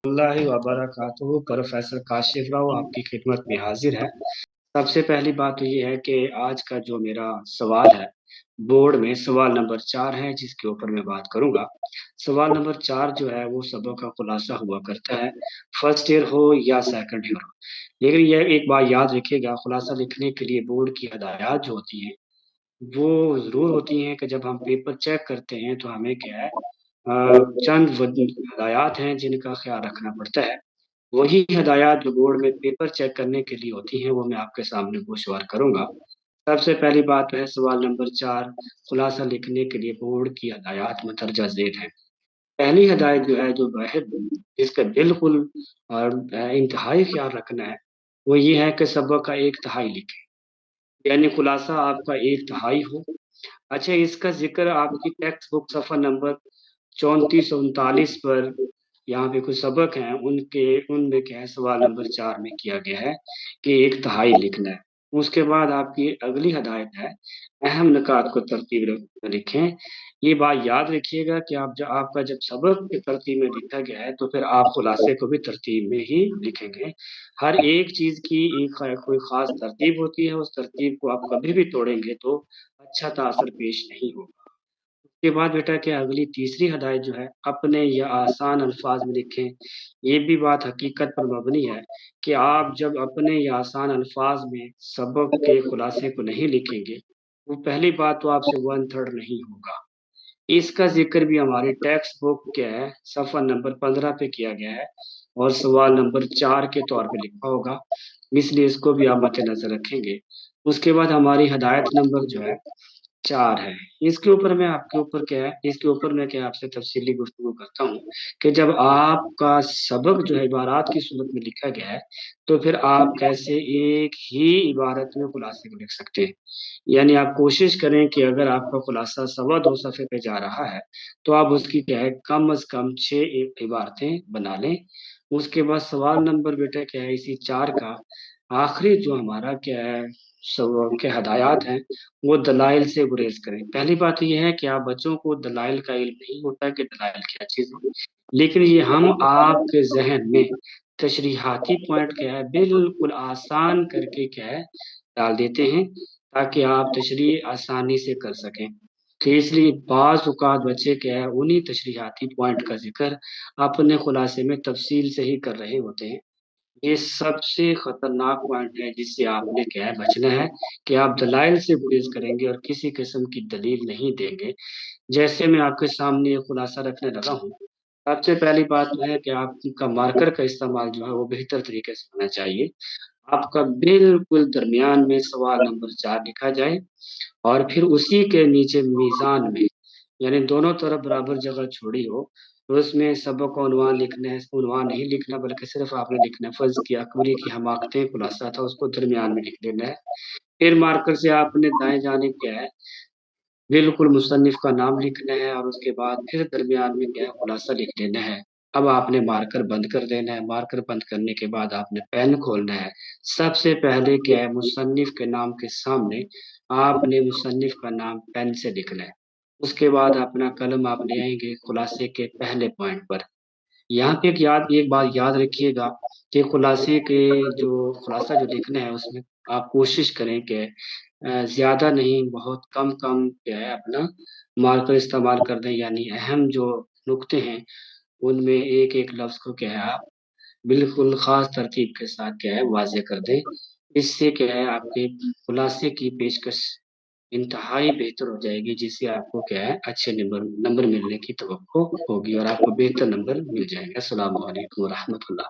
अल्लाह वबरकातुहू। Professor Kashif Rao आपकी खिदमत में हाजिर है। सबसे पहली बात तो ये है कि आज का जो मेरा सवाल है, बोर्ड में सवाल नंबर 4 है, जिसके ऊपर मैं बात करूंगा। सवाल नंबर 4 जो है वो सबक का खुलासा हुआ करता है, फर्स्ट ईयर हो या सेकंड ईयर हो। लेकिन यह एक बात याद रखिएगा, खुलासा लिखने के लिए बोर्ड की हदायत जो होती है वो जरूर होती हैं कि जब हम पेपर चेक करते हैं तो हमें क्या है, चंद हदायत हैं जिनका ख्याल रखना पड़ता है। वही हदायत जो बोर्ड में पेपर चेक करने के लिए होती हैं वो मैं आपके सामने गोशवार करूंगा। सबसे पहली बात तो है सवाल नंबर 4, खुलासा लिखने के लिए बोर्ड की हदायत मतरजा ज़ेर है। पहली हदायत जो है, जो वाहिद जिसका बिल्कुल और इंतहाई ख्याल रखना है, वो ये है कि सबक का एक तिहाई लिखें, यानी खुलासा आपका एक तिहाई हो। अच्छा, इसका जिक्र आपकी टेक्स्ट बुक सफ़ा नंबर 3439 पर, यहाँ पे कुछ सबक हैं उनके, उनमें क्या है, सवाल नंबर 4 में किया गया है कि एक तिहाई लिखना है। उसके बाद आपकी अगली हदायत है, अहम निकात को तरतीब लिखें। ये बात याद रखिएगा कि आप जब आपका जब सबक की तरतीब में लिखा गया है तो फिर आप खुलासे को भी तरतीब में ही लिखेंगे। हर एक चीज़ की एक कोई ख़ास तरतीब होती है, उस तरतीब को आप कभी भी तोड़ेंगे तो अच्छा तासर पेश नहीं होगा। उसके बाद बेटा क्या, अगली तीसरी हदायत जो है, अपने या आसान अल्फाज में लिखें। ये भी बात हकीकत पर मबनी है कि आप जब अपने या आसान अल्फाज में सबक के खुलासे को नहीं लिखेंगे, वो पहली बात तो आपसे 1/3 नहीं होगा। इसका जिक्र भी हमारी टेक्स्ट बुक क्या है, सफ़ा नंबर 15 पे किया गया है और सवाल नंबर 4 के तौर पे लिखा होगा, इसलिए इसको भी आप मद्देनज़र रखेंगे। उसके बाद हमारी हदायत नंबर जो है 4 है। इसके ऊपर मैं आपके ऊपर क्या है, इसके ऊपर मैं क्या आपसे तफ़सीली गुफ्तगू करता हूँ कि जब आपका सबक जो है इबारात की सूरत में लिखा गया है, तो फिर आप कैसे एक ही इबारत में खुलासे को लिख सकते हैं। यानी आप कोशिश करें कि अगर आपका खुलासा सवा 2 सफ़े पे जा रहा है, तो आप उसकी क्या है, कम अज़ कम 6 इबारतें बना लें। उसके बाद सवाल नंबर बेटा क्या है, इसी 4 का आखिरी जो हमारा क्या है, सब के हदायत हैं, वो दलाइल से गुरेज करें। पहली बात तो ये है कि आप बच्चों को दलाइल का इल्म नहीं होता कि दलाइल क्या चीज़ है, लेकिन ये हम आपके ज़हन में तशरीहाती पॉइंट क्या है, बिल्कुल आसान करके क्या है, डाल देते हैं ताकि आप तशरीह आसानी से कर सकें। तो इसलिए बाज़ औक़ात बच्चे क्या है, उन्हीं तशरीहाती पॉइंट का ज़िक्र अपने खुलासे में तफ़सील से ही कर रहे होते हैं। ये सबसे खतरनाक पॉइंट है जिससे आपने क्या है बचना है कि आप दलाइल से गुरेज करेंगे और किसी किस्म की दलील नहीं देंगे। जैसे मैं आपके सामने ये खुलासा रखने लगा हूँ, सबसे पहली बात तो है कि आपका मार्कर का इस्तेमाल जो है वो बेहतर तरीके से होना चाहिए। आपका बिल्कुल दरमियान में सवाल नंबर 4 लिखा जाए और फिर उसी के नीचे मीज़ान में, यानी दोनों तरफ बराबर जगह छोड़ी हो, तो उसमें सबक का उन्वान लिखना है। उन्वान नहीं लिखना बल्कि सिर्फ़ आपने लिखना है, फ़र्ज़ किया अकबरी की हमाकतें खुलासा था, उसको दरमियान में लिख देना है। फिर मार्कर से आपने दाएँ जानिब क्या है, बिल्कुल मुसन्निफ़ का नाम लिखना है और उसके बाद फिर दरमियान में क्या है, खुलासा लिख देना है। अब आपने मार्कर बंद कर देना है, मार्कर बंद करने के बाद आपने पेन खोलना है। सबसे पहले क्या है, मुसन्निफ़ के नाम के सामने आपने मुसन्निफ़ का नाम पेन से लिखना है। उसके बाद अपना कलम आप ले आएँगे खुलासे के पहले पॉइंट पर। यहाँ पे एक बात याद रखिएगा कि खुलासे के जो खुलासा जो लिखना है उसमें आप कोशिश करें कि ज़्यादा नहीं, बहुत कम-कम क्या है अपना मार्कर इस्तेमाल कर दें, यानी अहम जो नुक्ते हैं, उनमें एक-एक लफ्ज़ को क्या है आप बिल्कुल ख़ास तरतीब के साथ क्या है वाज़ेह कर दें। इससे क्या है, आपके खुलासे की पेशकश इंतहाई बेहतर हो जाएगी, जिससे आपको क्या है अच्छे नंबर नंबर मिलने की तवक्को होगी और आपको बेहतर नंबर मिल जाएँगे। अस्सलामु अलैकुम व रहमतुल्लाह।